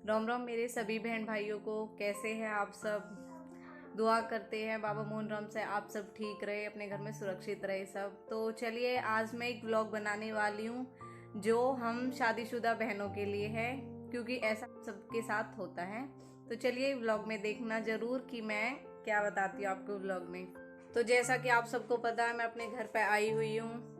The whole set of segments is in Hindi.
राम राम मेरे सभी बहन भाइयों को। कैसे हैं आप सब? दुआ करते हैं बाबा मोहन राम से आप सब ठीक रहे, अपने घर में सुरक्षित रहे सब। तो चलिए आज मैं एक व्लॉग बनाने वाली हूँ जो हम शादीशुदा बहनों के लिए है, क्योंकि ऐसा सबके साथ होता है। तो चलिए व्लॉग में देखना जरूर कि मैं क्या बताती हूँ आपको व्लॉग में। तो जैसा कि आप सबको पता है, मैं अपने घर पे आई हुई हूँ।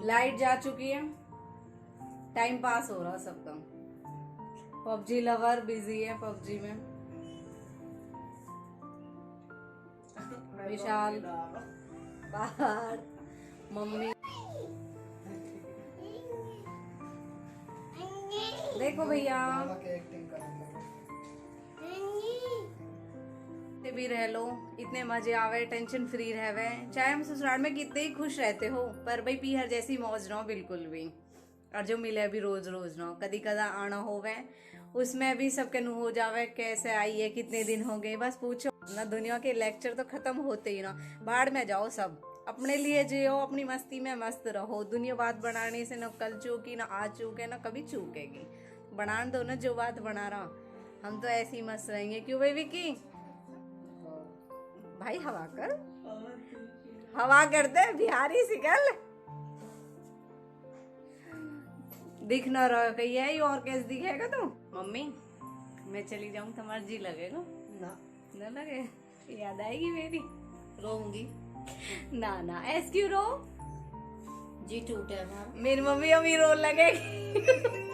लाइट जा चुकी है, टाइम पास हो रहा सबका। पबजी लवर बिजी है पबजी में। विशाल बाहर, मम्मी देखो भैया भी रह लो, इतने मजे आवे, टेंशन फ्री रहवे। चाहे हम ससुराल में कितने ही खुश रहते हो, पर भाई पीहर जैसी मौज ना हो बिल्कुल भी। और जो मिले भी रोज रोज ना, कदी कदा आना होवे, उसमें भी सबके नु हो जावे कैसे आई है, कितने दिन हो गए, बस पूछो ना। दुनिया के लेक्चर तो खत्म होते ही ना, बाढ़ में जाओ सब, अपने लिए जियो, अपनी मस्ती में मस्त रहो। दुनिया बात बनाने से न कल चूकी, ना आज चूके, ना कभी चूकेगी। बनाने दो ना जो बात बना रहा, हम तो ऐसे ही मस्त रहेंगे। क्यों भाई विकी भाई? हवा कर, हवा कर दे बिहारी सिकल। दिख ना रहा कहीं है, और कैसे दिखेगा तू? मम्मी मैं चली जाऊं तुम्हारा जी लगेगा ना? ना लगे, याद आएगी मेरी, रोऊंगी ना। ना ऐस क्यों रो? जी टूटे हमारा। मेरी मम्मी अभी रो लगेगी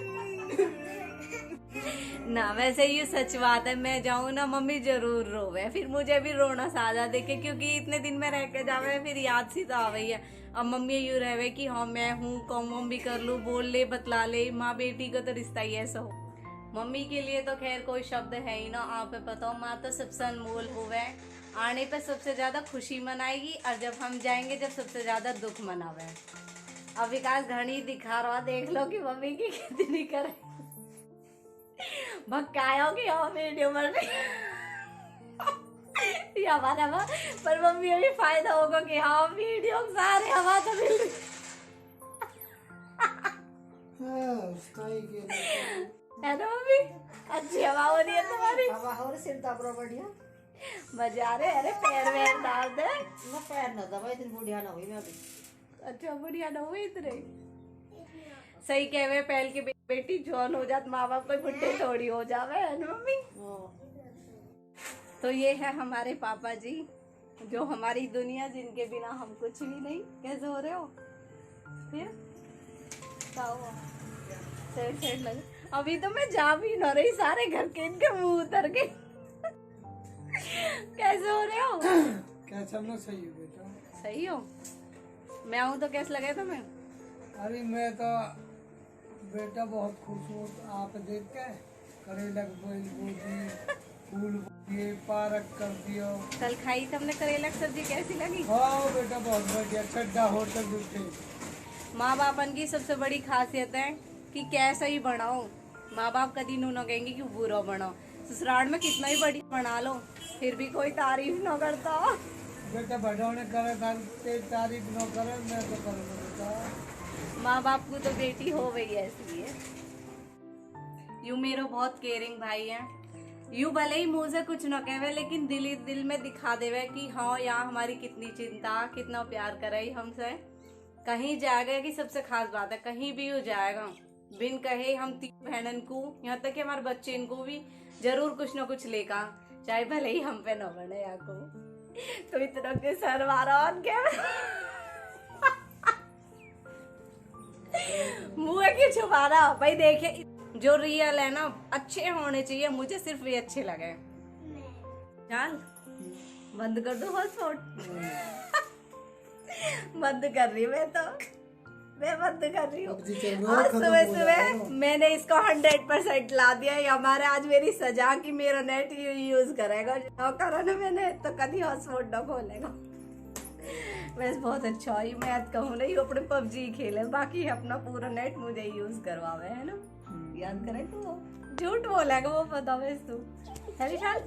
ना। वैसे ये सच बात है, मैं जाऊँ ना मम्मी जरूर रोवे, फिर मुझे भी रोना साजा देखे, क्योंकि इतने दिन में रह के जावे, फिर याद सी तो आवे है। अब मम्मी यूँ रहे कि हाँ मैं हूँ, कम भी कर लूँ, बोल ले बतला ले, माँ बेटी का तो रिश्ता ही ऐसा हो। मम्मी के लिए तो खैर कोई शब्द है ही ना। आप बताओ, माँ तो सबसे अनमोल हुए, आने पे सबसे ज्यादा खुशी मनाएगी, और जब हम जाएंगे जब सबसे ज्यादा दुख मनावे। अब विकास घड़ी दिखा रहा, देख लो कि मम्मी की कितनी करे भक्कायोगी और वीडियो में या हमारा, पर मम्मी अभी फायदा होगा कि हाँ वीडियो सारे हवा तो मिल है ना मम्मी? अच्छी हवा हो रही है तुम्हारी, हवा हो रही, सिर दाबरो बढ़िया मजा आ रहे। अरे पैर वैर डाल दे ना, पैर ना दबाई, दिन बुढ़िया ना हुई मैं अभी। अच्छा बुढ़िया ना हुई इतने सही कह रहे। पहल की बेटी जवान हो जात, माँ बाप कोई बुढ़े थोड़ी हो जावे, है ना मम्मी? तो ये है हमारे पापा जी, जो हमारी दुनिया, जिनके बिना हम कुछ भी नहीं। कैसे हो रहे हो? फिर क्या हुआ? सेट लगे। अभी तो मैं जा भी न रही, सारे घर के इनके मुंह उतर के कैसे हो रहे हो? कैसा ना सही हो बेटा? सही हो? मैं आऊँ तो कैसे लगे तुम्हें? अरे मैं तो बेटा बहुत खुश हूँ आप देख के। करेला फूल ये पार्क कर दियो। कल खाई तुमने करेला की सब्जी, कैसी लगी? हाँ बेटा बहुत बढ़िया, चड्डा होटल जुटे। माँ बापन की सबसे बड़ी खासियत है कि कैसा ही बनाओ, माँ बाप कभी नू न कहेंगे कि बुरा बनाओ। ससुराल में कितना ही बड़ी बना लो, फिर भी कोई तारीफ न करता। बेटा बड़ों ने करे तारीफ न करे, मैं तो करूँगा बेटा। माँ बाप को तो बेटी हो गई ऐसी है। यू मेरा बहुत केयरिंग भाई है। यू भले ही मुंह से कुछ न कहे, लेकिन दिल में दिखा देवे कि हाँ यहाँ हमारी कितनी चिंता, कितना प्यार करे हमसे। कहीं जाएगा कि सबसे खास बात है, कहीं भी हो जाएगा बिन कहे हम तीन बहनन को, यहाँ तक कि हमारे बच्चे इनको भी जरूर कुछ न कुछ लेगा, चाहे भले ही हम पे न बने या को। तो इतना के सर मारा मुँह की छुपा रहा भाई। देखे जो रियल है ना, अच्छे होने चाहिए, मुझे सिर्फ ये अच्छे लगे। चल बंद कर दो हॉटस्पॉट बंद कर रही हूँ मैं बंद कर रही हूँ। आज सुबह मैंने इसको 100% ला दिया। ये हमारे आज मेरी सजा की मेरा नेट यूज करेगा, जो करो ना मैंने तो कभी हॉटस्पॉट न खोलेगा। वैसे बहुत अच्छा है, मैं कहूँ ना, ये अपने पबजी खेले, बाकी अपना पूरा नेट मुझे यूज करवावे, है ना? याद करे तो झूठ बोलेगा वो, पता वैसे तू है विशाल।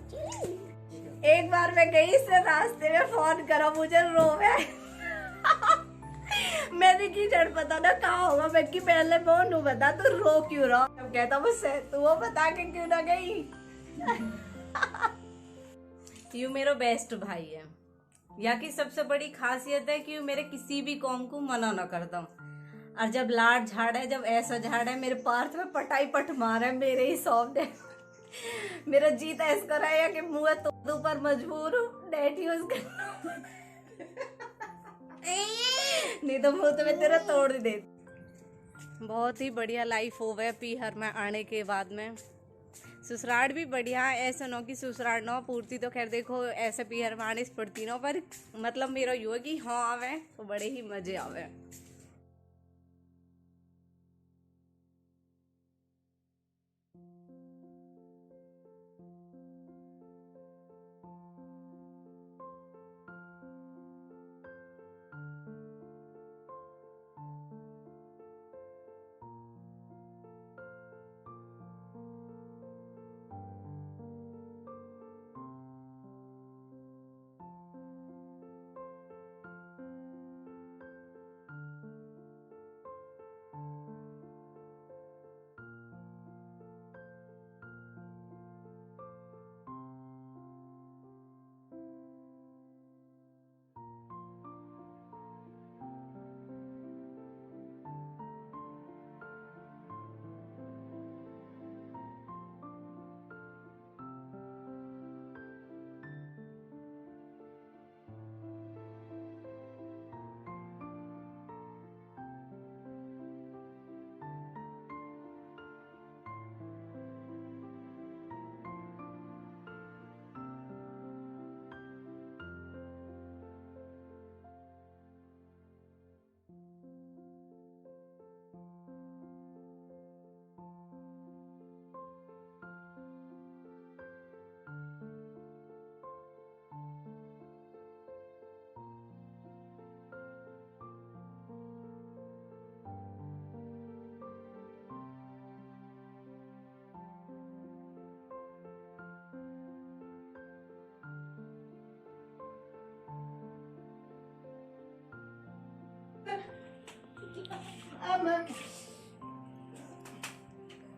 एक बार मैं गई से रास्ते में फोन करो मुझे रोवे मैंने की चढ़ पता ना कहा होगा मैं कि पहले बोलू बता तू रो क्यों रहा जब कहता मुझसे तू वो बता के क्यों ना गई यू मेरा बेस्ट भाई है। यहाँ की सबसे बड़ी खासियत है कि मेरे किसी भी काम को मना ना करता हूँ। और जब लाड झाड़ है, जब ऐसा झाड़ है मेरे पार्थ में पटाई पट मार है मेरे ही सॉफ्ट है मेरा जीत ऐसा कर रहा है कि मुँह तोड़ू पर मजबूर हूँ नेट यूज करना नहीं तो मुँह तो मैं तेरा तोड़ दे। बहुत ही बढ़िया लाइफ हो गया पीहर में आने के बाद में। ससुराल भी बढ़िया है, ऐसा न कि ससुराल न पूर्ति तो खैर देखो ऐसे पीहर में आने से पड़ती न, पर मतलब मेरा यू है कि हाँ आवे तो बड़े ही मजे आवे।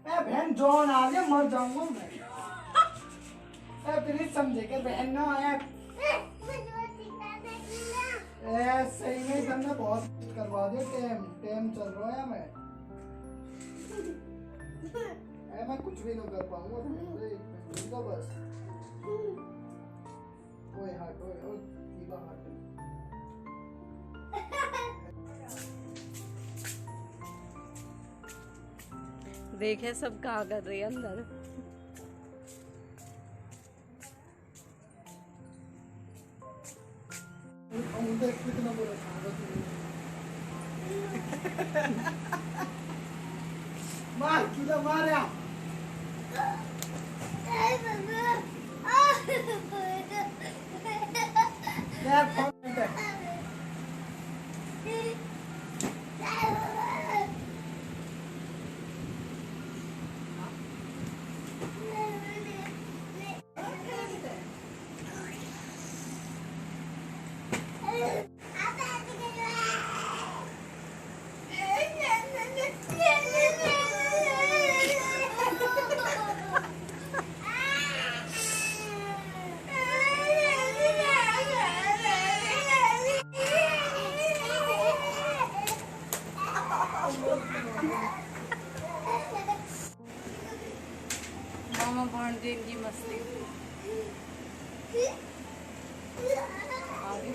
मैं बहन जॉन आ गया मर जाऊंगा मैं प्लीज समझे के बहन ना आया सही नहीं करना बहुत करवा दे टेम चल रहा है मैं कुछ भी नहीं कर पाऊंगा बस ओए हट ओए दीवा हट देखे सब कहा कर रही है अंदर। कितना बोला मार किला मारा मामा भांजे इनकी मस्ती आगे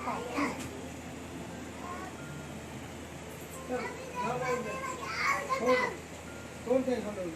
कौन थे हम लोग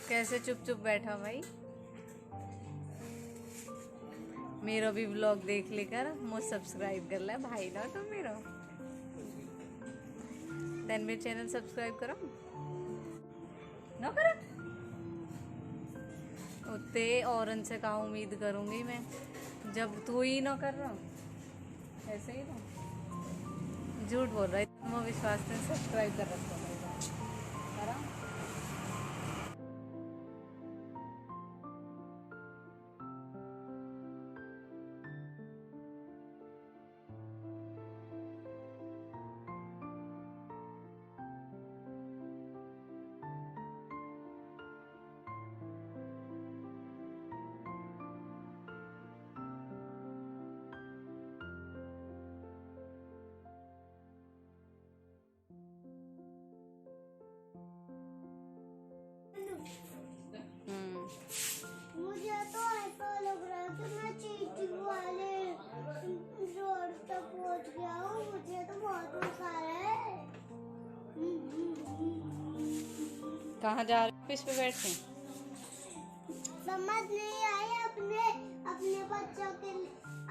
कैसे चुप चुप बैठा भाई। मेरा भी व्लॉग देख लेकर मुझे सब्सक्राइब कर ले भाई ना तुम मेरा। देन मेरे चैनल सब्सक्राइब करो ना करो। उतने औरन से कहा उम्मीद करूंगी मैं जब तू ही ना कर रहा। ऐसे ही ना झूठ बोल रहा है। तुम विश्वास से सब्सक्राइब कर रखो करा। मुझे तो ऐसा लग रहा है कि मैं चीटिंग वाले रोड तक पहुंच गया हूँ। मुझे तो बहुत गुस्सा है। कहाँ जा रहे हो? इस पे बैठ के समझ नहीं आई। अपने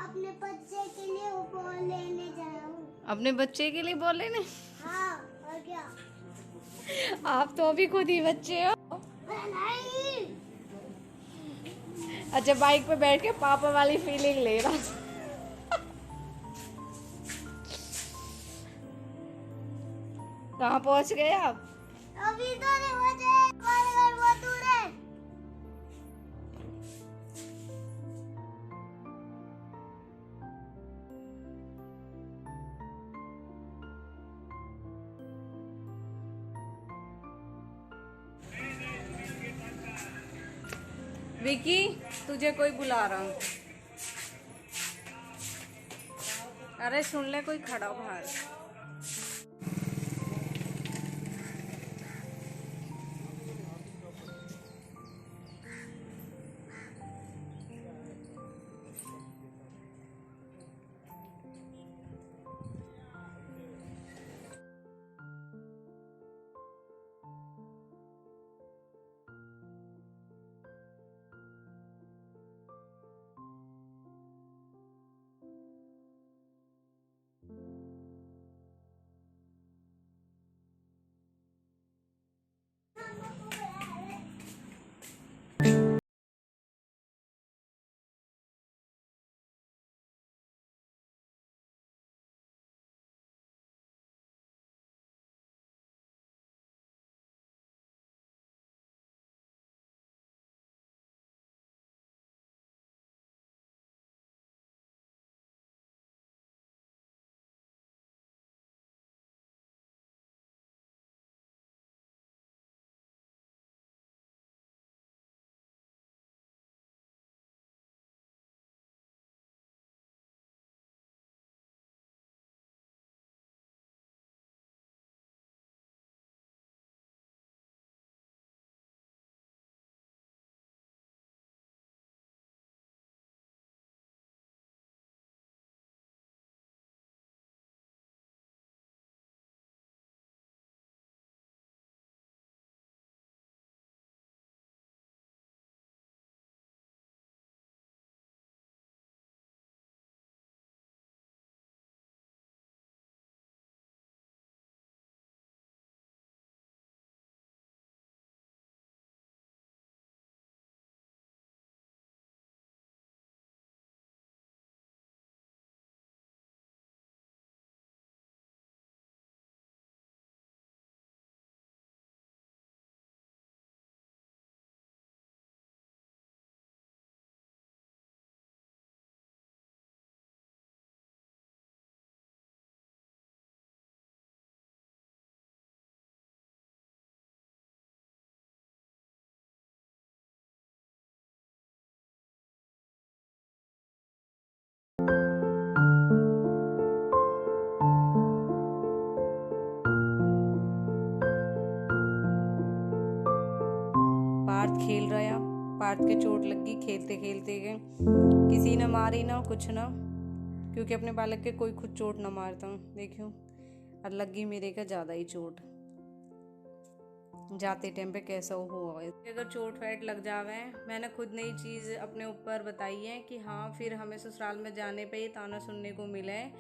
अपने बच्चे के लिए वो बॉल लेने जाया हूँ। अपने बच्चे के लिए बॉल लेने। हाँ और क्या। आप तो अभी खुद ही बच्चे हो। नहीं अच्छा बाइक पे बैठ के पापा वाली फीलिंग ले रहा। कहाँ पहुंच गए आप? अभी तो नहीं मुझे हमारे घर बहुत दूर है। विकी तुझे कोई बुला रहा हूँ। अरे सुन ले कोई खड़ा बाहर। पार्थ खेल रहा। पार्थ के चोट लगी खेलते खेलते गए। किसी ने मारी ना कुछ ना, क्योंकि अपने बालक के कोई खुद चोट ना मारता। देखियो और लगी मेरे का ज्यादा ही चोट। जाते टाइम पे कैसा हुआ। अगर चोट फैट लग जावे, मैंने खुद नई चीज़ अपने ऊपर बताई है कि हाँ, फिर हमें ससुराल में जाने पे ये ताना सुनने को मिला है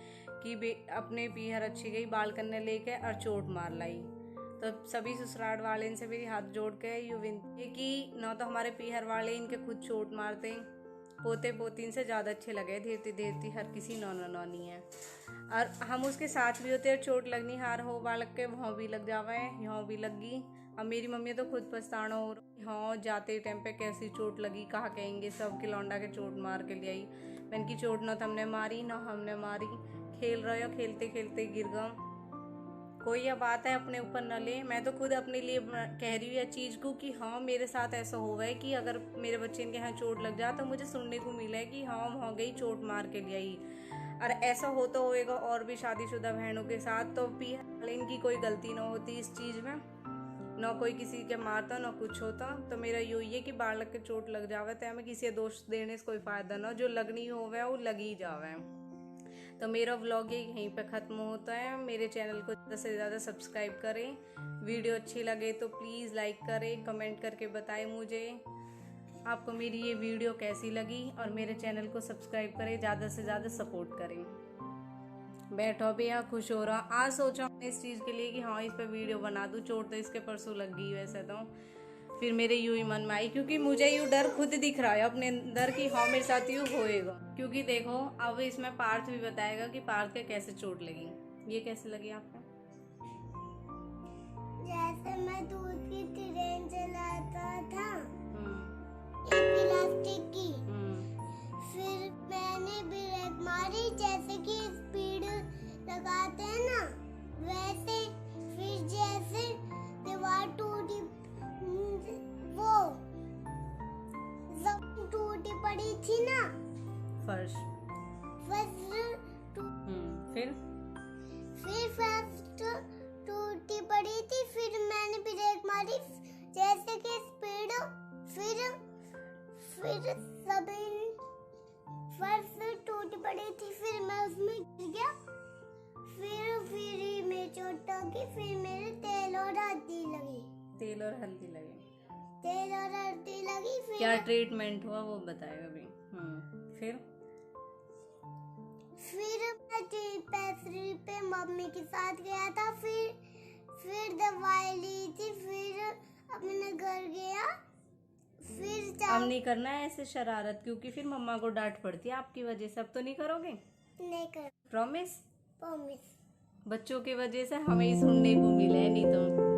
कि अपने पीहर अच्छी गई बाल करने लेके और चोट मार लाई। तो सभी ससुराल वाले इनसे मेरी हाथ जोड़ के यूँ विनती है कि ना तो हमारे पीहर वाले इनके खुद चोट मारते, पोते पोतीन से ज़्यादा अच्छे लगे, धीरती धीरती हर किसी नौना नौनी है। और हम उसके साथ भी होते हैं, चोट लगनी हार हो बालक के वहाँ भी लग जावा है, यहाँ भी लगी। अब मेरी मम्मी तो खुद पछताना हो हाँ, जाते टाइम पे कैसी चोट लगी, कहा कहेंगे सब के लौंडा के चोट मार के ले आई। मैंने की चोट ना तो हमने मारी ना हमने मारी, खेल रहे हो, खेलते खेलते गिर गए। कोई यह बात है अपने ऊपर न ले। मैं तो खुद अपने लिए कह रही हूँ यह चीज़ को कि हाँ, मेरे साथ ऐसा हुआ है कि अगर मेरे बच्चे के यहाँ चोट लग जाए तो मुझे सुनने को मिला है कि हाँ, वहाँ गई चोट मार के ले आई। और ऐसा होता होएगा और भी शादीशुदा बहनों के साथ, तो भी इनकी कोई गलती ना होती इस चीज़ में, ना कोई किसी के मारता ना कुछ होता। तो मेरा यही है कि बालक के चोट लग जावे तो हमें किसी दोष देने से कोई फ़ायदा ना, जो लगनी होवे वो लगी जावे। तो मेरा व्लॉग यहीं पे ख़त्म होता है। मेरे चैनल को ज़्यादा से ज़्यादा सब्सक्राइब करें, वीडियो अच्छी लगे तो प्लीज़ लाइक करें, कमेंट करके बताएं मुझे आपको मेरी ये वीडियो कैसी लगी, और मेरे चैनल को सब्सक्राइब करें, ज़्यादा से ज़्यादा सपोर्ट करें। बैठो भी यहाँ खुश हो रहा। आज सोचा इस चीज़ के लिए कि हाँ, इस पर वीडियो बना दूँ। चोट तो इसके परसों लग गई वैसे तो, फिर मेरे यूं ही मन में आई, क्योंकि मुझे यूं डर खुद दिख रहा है अपने अंदर कि हाँ, मेरे साथ यूं होएगा। क्योंकि देखो अब इसमें पार्थ भी बताएगा कि पार्थ के कैसे चोट लगी। ये कैसे लगी आपको? जैसे मैं दूध की ट्रेन चलाता था, एक प्लास्टिक की, फिर मैंने ब्रेक मारी, जैसे कि स्पीड लगाते हैं ना वैसे, फिर जैसे दीवार टूटी, वो जमीन टूटी पड़ी थी ना, फर्श फिर फर्स्ट टूटी पड़ी थी, फिर मैंने ब्रेक मारी, जैसे कि स्पीड, फिर जमीन फर्श टूटी पड़ी थी, फिर मैं उसमें गिर गया, फिर मैं चोट लगी, फिर मेरे तेल और हल्दी लगी। तेल और हल्दी लगी? तेल और हल्दी लगी। फिर क्या ट्रीटमेंट हुआ वो बताएगा अभी। फिर मैं डिस्पेंसरी पे मम्मी के साथ गया था, फिर दवाई ली थी, फिर अपने घर गया, फिर अब नहीं करना है ऐसे शरारत, क्योंकि फिर मम्मा को डांट पड़ती है आपकी वजह से। अब तो नहीं करोगे? नहीं कर प्रॉमिस? प्रॉमिस। बच्चों की वजह से हमें ही सुनने को मिला है, नहीं तो